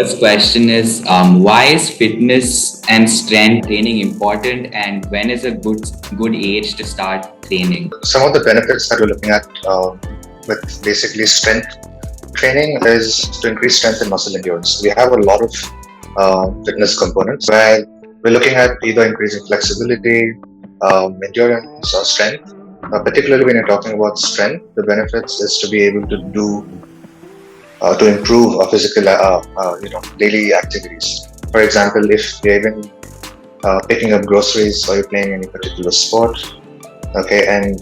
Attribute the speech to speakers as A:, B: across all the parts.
A: first question is why is fitness and strength training important, and when is a good age to start training?
B: Some of the benefits that we're looking at with basically strength training is to increase strength and muscle endurance. We have a lot of fitness components where we're looking at either increasing flexibility, endurance, or strength. Particularly when you're talking about strength, the benefits is to be able to do to improve our physical, daily activities. For example, if you're even picking up groceries or you're playing any particular sport, okay, and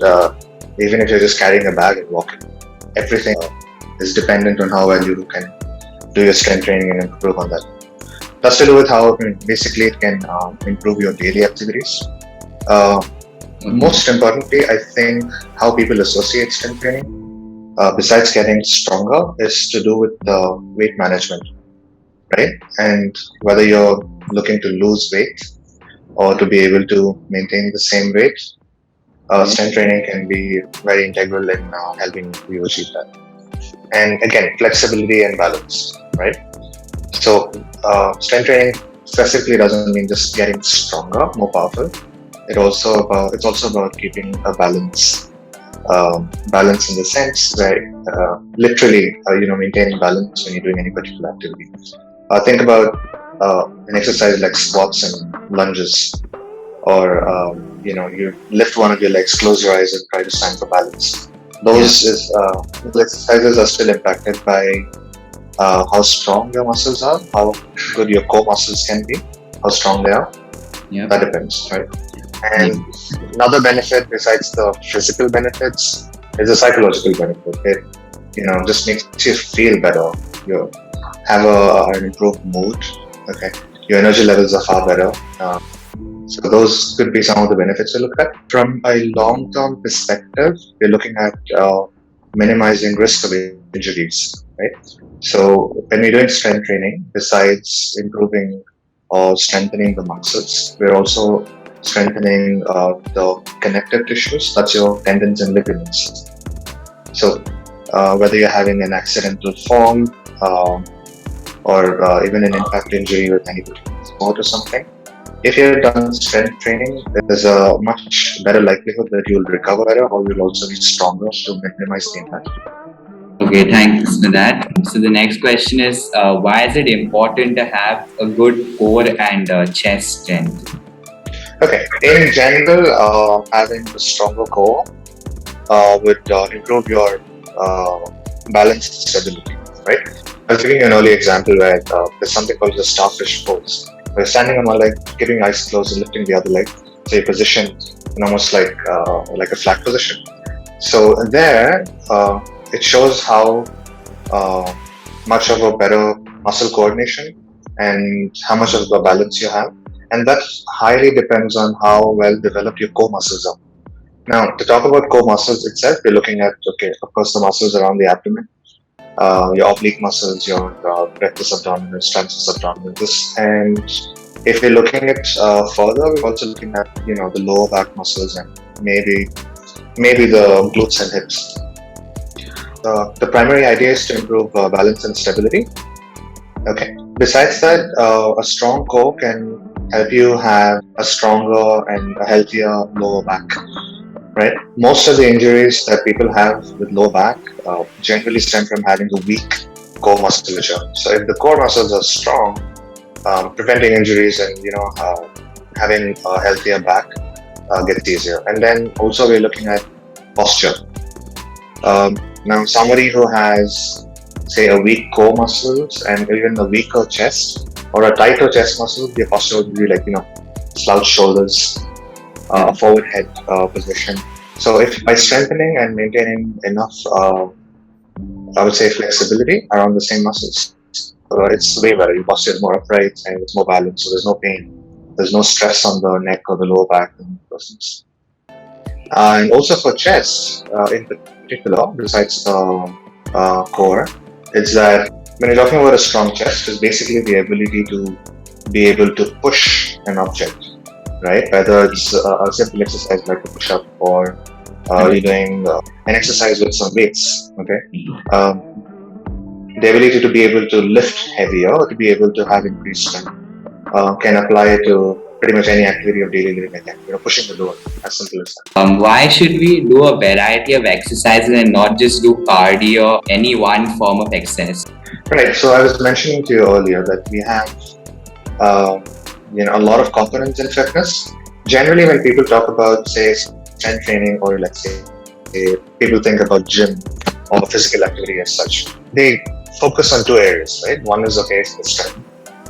B: even if you're just carrying a bag and walking, everything is dependent on how well you can do your strength training and improve on that. That's to do with how basically it can improve your daily activities. Most importantly, I think how people associate strength training, besides getting stronger, is to do with weight management, right? And whether you're looking to lose weight or to be able to maintain the same weight, strength training can be very integral in helping you achieve that. And again, flexibility and balance, right? So strength training specifically doesn't mean just getting stronger, more powerful. It's also about keeping a balance in the sense where literally maintaining balance when you're doing any particular activity. Think about an exercise like squats and lunges, or you lift one of your legs, close your eyes, and try to stand for balance. Those exercises are still impacted by how strong your muscles are, how good your core muscles can be, how strong they are.
A: Yeah.
B: That depends, right? And another benefit besides the physical benefits is a psychological benefit. It just makes you feel better. You have an improved mood. Okay, your energy levels are far better. So those could be some of the benefits to look at. From a long-term perspective, we're looking at minimizing risk of injuries, right? So when we're doing strength training, besides improving or strengthening the muscles, we're also strengthening the connective tissues, that's your tendons and ligaments. So whether you're having an accidental fall or even an impact injury with any particular sport or something, if you've done strength training, there's a much better likelihood that you'll recover better, or you'll also be stronger to minimize the impact.
A: Okay, thanks for that. So the next question is why is it important to have a good core and chest strength?
B: Okay, in general, having a stronger core would improve your balance and stability, right? I was giving you an early example where there's something called the starfish pose. We're standing on one leg, keeping your eyes closed and lifting the other leg. So you position in almost like a flat position. So there, it shows how much of a better muscle coordination and how much of a balance you have. And that highly depends on how well developed your core muscles are. Now, to talk about core muscles itself, we're looking at, of course, the muscles around the abdomen, your oblique muscles, your rectus abdominis, transverse abdominis, and if we're looking at further, we're also looking at the lower back muscles and maybe the glutes and hips. The primary idea is to improve balance and stability. Okay. Besides that, a strong core can help you have a stronger and a healthier lower back. Right? Most of the injuries that people have with low back generally stem from having a weak core musculature. So if the core muscles are strong, preventing injuries and having a healthier back gets easier. And then also we're looking at posture. Now somebody who has, say, a weak core muscles and even a weaker chest or a tighter chest muscle, the posture would be like slouched shoulders, forward head position. So if by strengthening and maintaining enough, I would say, flexibility around the same muscles, it's way better. Your posture is more upright and it's more balanced, so there's no pain. There's no stress on the neck or the lower back and those things. And also for chest, in particular, besides the core, it's that when you're talking about a strong chest, it's basically the ability to be able to push an object. Right? Whether it's a simple exercise like a push-up or you're doing an exercise with some weights. Okay. The ability to be able to lift heavier or to be able to have increased strength can apply to pretty much any activity of daily living again. Pushing the door, as simple as that.
A: Why should we do a variety of exercises and not just do cardio, any one form of exercise?
B: Right. So I was mentioning to you earlier that we have, uh, a lot of components in fitness. Generally, when people talk about, say, strength training, or let's say people think about gym or physical activity as such, they focus on two areas, right? One is, okay, it's the strength,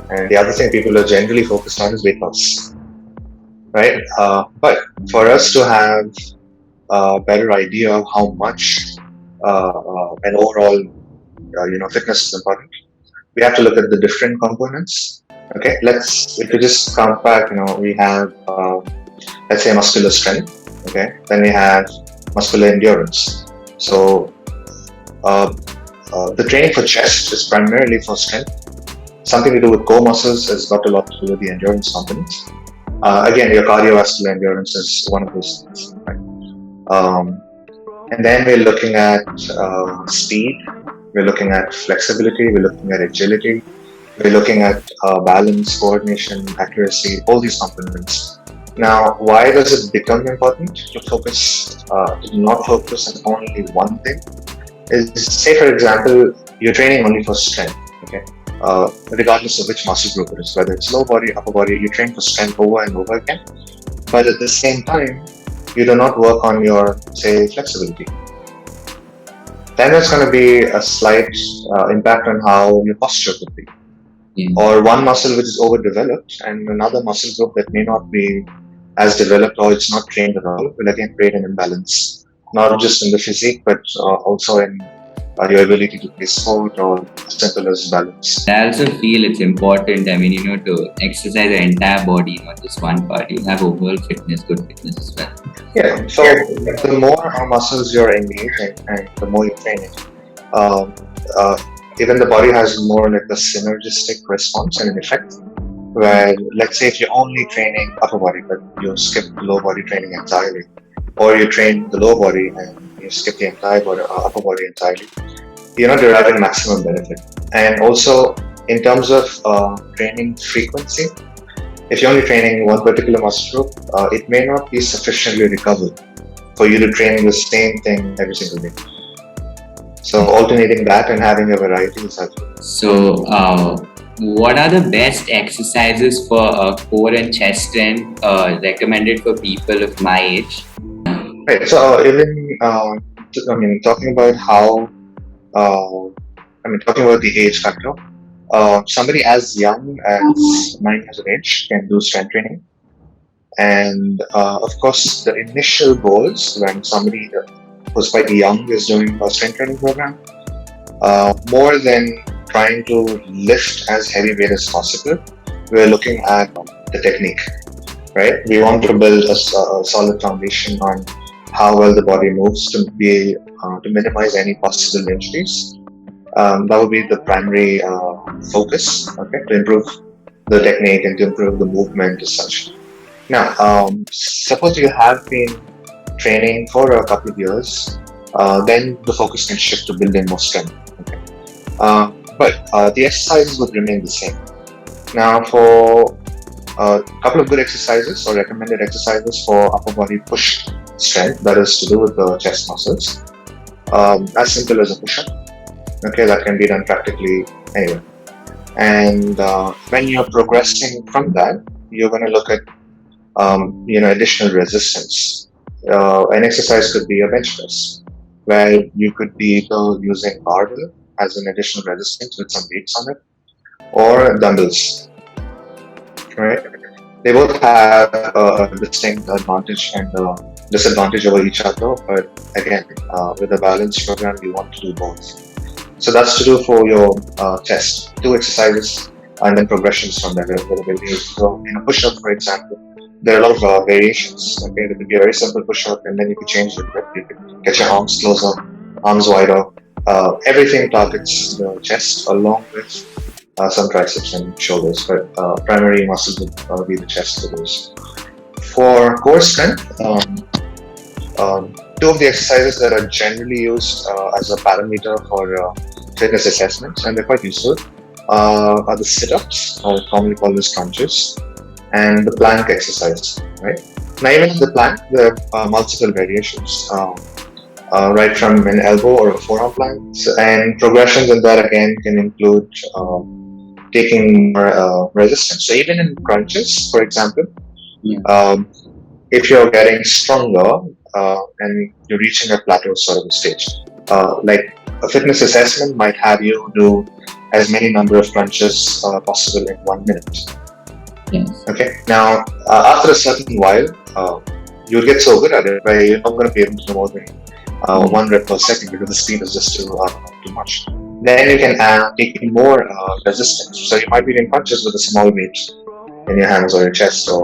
B: and the other thing people are generally focused on is weight loss, right? But for us to have a better idea of how much an overall fitness is important, we have to look at the different components. Okay, if we just count back, we have let's say muscular strength. Okay, then we have muscular endurance. So the training for chest is primarily for strength. Something to do with core muscles has got a lot to do with the endurance components. Again, your cardiovascular endurance is one of those things. Right? And then we're looking at speed, we're looking at flexibility, we're looking at agility, we're looking at balance, coordination, accuracy, all these components. Now, why does it become important to not focus on only one thing? Is, say, for example, you're training only for strength, okay? Regardless of which muscle group it is, whether it's lower body, upper body, you train for strength over and over again. But at the same time, you do not work on your, say, flexibility. Then there's going to be a slight impact on how your posture could be. Or one muscle which is overdeveloped and another muscle group that may not be as developed or it's not trained at all will again create an imbalance, not just in the physique but also in your ability to play sport or simple as balance.
A: I also feel it's important, to exercise the entire body, not just one part. You have overall fitness, good fitness as well.
B: Yeah, so the more muscles you're engaging and the more you're training, even the body has more like a synergistic response and an effect. Where, let's say, if you're only training upper body but you skip the lower body training entirely, or you train the lower body and you skip the entire upper body entirely, you're not deriving maximum benefit. And also, in terms of training frequency, if you're only training one particular muscle group, it may not be sufficiently recovered for you to train the same thing every single day. So alternating that and having a variety is helpful.
A: So, what are the best exercises for core and chest strength recommended for people of my age?
B: Right. So even talking about talking about the age factor. Somebody as young as 9 years of age can do strength training, and of course, the initial goals when somebody who's quite young is doing a strength training program, more than trying to lift as heavy weight as possible, we're looking at the technique, right? We want to build a solid foundation on how well the body moves to minimize any possible injuries. That would be the primary focus, okay, to improve the technique and to improve the movement as such. Now, suppose you have been training for a couple of years, then the focus can shift to building more strength. Okay? But the exercises would remain the same. Now, for a couple of good exercises or recommended exercises for upper body push strength, that is to do with the chest muscles, as simple as a push-up. Okay, that can be done practically anywhere. And when you're progressing from that, you're going to look at additional resistance. An exercise could be a bench press, where you could be either using barbell as an additional resistance with some weights on it, or dumbbells. Right? They both have a distinct advantage and disadvantage over each other, but again, with a balanced program, you want to do both. So that's to do for your chest. 2 exercises and then progressions from there. So in a push-up, for example, there are a lot of variations. Okay, it could be a very simple push-up, and then you could change the grip. You could get your arms closer, arms wider. Everything targets the chest along with some triceps and shoulders, but primary muscles would be the chest for those. For core strength, 2 of the exercises that are generally used as a parameter for fitness assessments, and they're quite useful, are the sit-ups, or commonly called as crunches, and the plank exercise, right? Now, even in the plank, there are multiple variations, right from an elbow or a forearm plank, and progressions in that again can include taking more resistance. So even in crunches, for example, um, if you're getting stronger and you're reaching a plateau sort of a stage, like a fitness assessment might have you do as many number of crunches possible in 1 minute.
A: Yes.
B: Okay. Now, after a certain while, you'll get so good at it, where you're not going to be able to do more than 1 rep per second because the speed is just too much. Then you can take in more resistance. So you might be doing punches with a small weight in your hands or your chest, or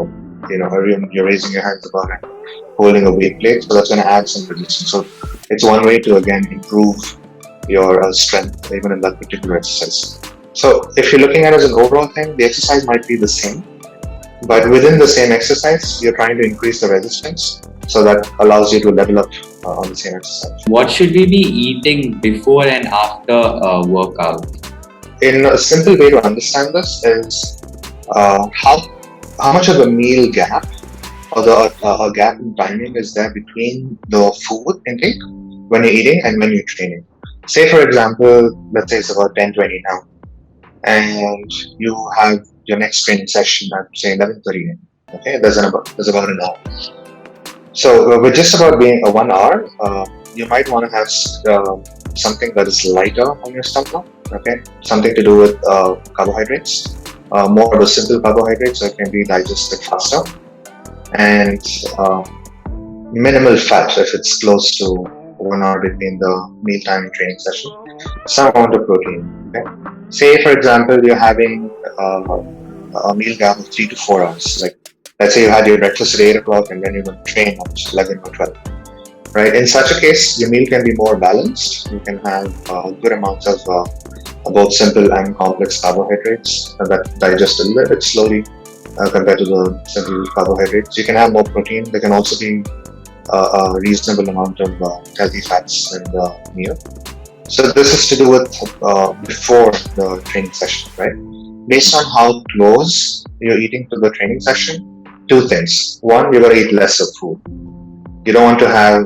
B: or you're raising your hands above and holding a weight plate. So that's going to add some resistance. So it's one way to again improve your strength even in that particular exercise. So if you're looking at it as an overall thing, the exercise might be the same, but within the same exercise, you're trying to increase the resistance, so that allows you to level up on the same exercise.
A: What should we be eating before and after a workout?
B: In a simple way to understand this is how much of a meal gap or a gap in timing is there between the food intake when you're eating and when you're training. Say for example, let's say it's about 10:20 now, and you have your next training session at say 11:30 a.m. Okay, there's about an hour. So with just about being a 1 hour, you might want to have something that is lighter on your stomach. Okay, something to do with carbohydrates, more of a simple carbohydrate, so it can be digested faster, and minimal fat if it's close to 1 hour between the mealtime and training session. Some amount of protein. Okay, say for example you're having a meal gap of 3 to 4 hours. Like let's say you had your breakfast at 8 o'clock and then you're going to train at 11 or 12. Right. In such a case, your meal can be more balanced. You can have good amounts of both simple and complex carbohydrates that digest a little bit slowly compared to the simple carbohydrates. You can have more protein. There can also be a reasonable amount of healthy fats in the meal. So this is to do with before the training session, right? Based on how close you're eating to the training session, two things. One, you're going to eat less of food. You don't want to have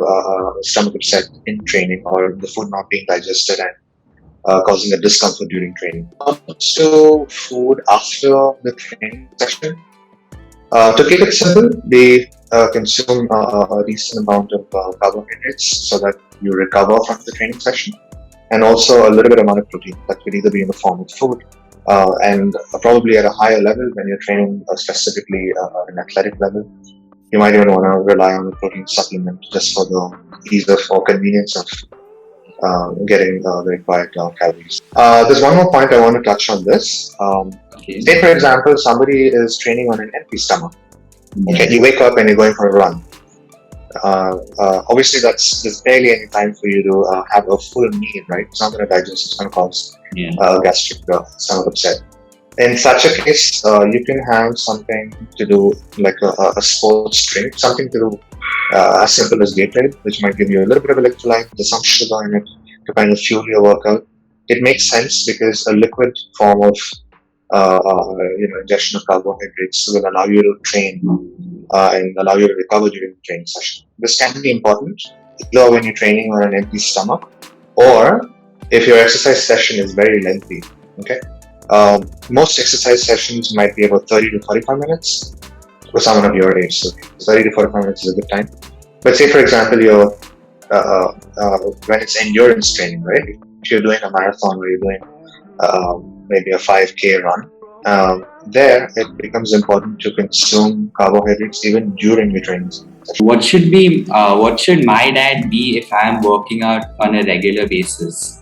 B: stomach upset in training or the food not being digested and causing a discomfort during training. So food after the training session, to keep it simple, we consume a decent amount of carbohydrates so that you recover from the training session, and also a little bit amount of protein that could either be in the form of food and probably at a higher level when you're training specifically an athletic level. You might even want to rely on a protein supplement just for the ease of or convenience of getting the required calories. There's one more point I want to touch on this.
A: Okay.
B: Say, for example, somebody is training on an empty stomach. Okay, you wake up and you're going for a run. Obviously, there's barely any time for you to have a full meal, right? It's not going to digest. It's going to cause gastric stomach upset. In such a case, you can have something to do like a sports drink, something to do as simple as Gatorade, which might give you a little bit of electrolyte, there's some sugar in it to kind of fuel your workout. It makes sense because a liquid form of ingestion of carbohydrates will allow you to train and allow you to recover during the training session. This can be important either when you're training on an empty stomach or if your exercise session is very lengthy. Okay. Most exercise sessions might be about 30 to 45 minutes for someone of your age. So 30 to 45 minutes is a good time. But say, for example, you're when it's endurance training, right? If you're doing a marathon or you're doing maybe a 5K run, there it becomes important to consume carbohydrates even during your training session.
A: What should my diet be if I am working out on a regular basis?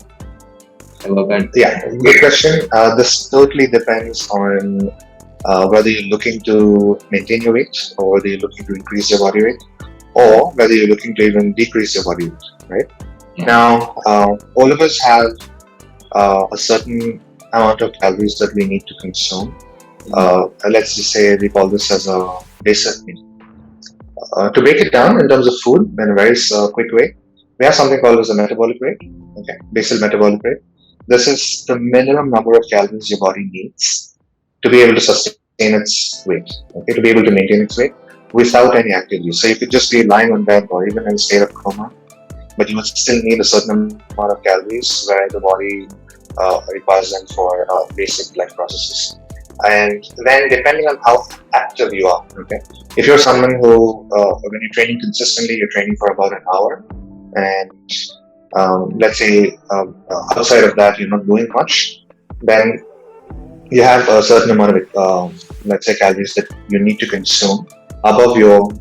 B: Yeah, good question. This totally depends on whether you're looking to maintain your weight or whether you're looking to increase your body weight or whether you're looking to even decrease your body weight, right? Yeah. Now, all of us have a certain amount of calories that we need to consume. Let's just say we call this as a basic meal. To break it down in terms of food in a very quick way, we have something called as a metabolic rate, okay, basal metabolic rate. this is the minimum number of calories your body needs to be able to sustain its weight, okay, to be able to maintain its weight without any active use. So you could just be lying on bed or even in a state of coma, but you would still need a certain amount of calories where the body requires them for basic life processes. And then depending on how active you are, okay, if you're someone who, when you're training consistently, you're training for about an hour, and let's say outside of that you're not doing much, then you have a certain amount of, let's say, calories that you need to consume above your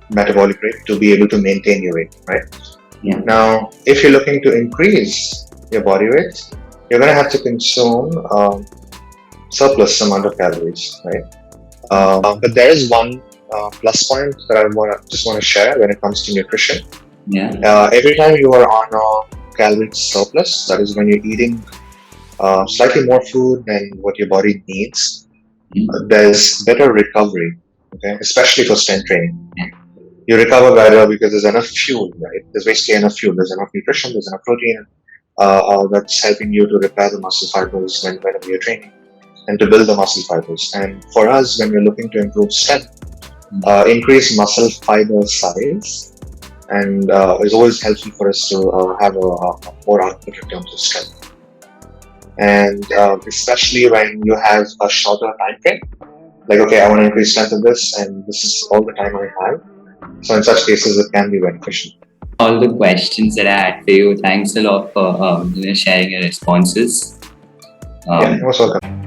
B: metabolic rate to be able to maintain your weight, right?
A: Yeah.
B: Now, if you're looking to increase your body weight, you're going to have to consume surplus amount of calories, right? But there is one plus point that I just want to share when it comes to nutrition.
A: Yeah.
B: Every time you are on a calorie surplus, that is when you're eating slightly more food than what your body needs, there's better recovery, okay, especially for strength training. You recover better because there's enough fuel, right? There's basically enough fuel, there's enough nutrition, there's enough protein that's helping you to repair the muscle fibers whenever you're training and to build the muscle fibers. And for us, when we're looking to improve strength, increase muscle fiber size, and is always helpful for us to have a more output in terms of strength. And especially when you have a shorter time frame, like, okay, I want to increase strength of this, and this is all the time I have. So in such cases, it can be beneficial.
A: All the questions that I had for you. Thanks a lot for sharing your responses.
B: Yeah, you're most welcome.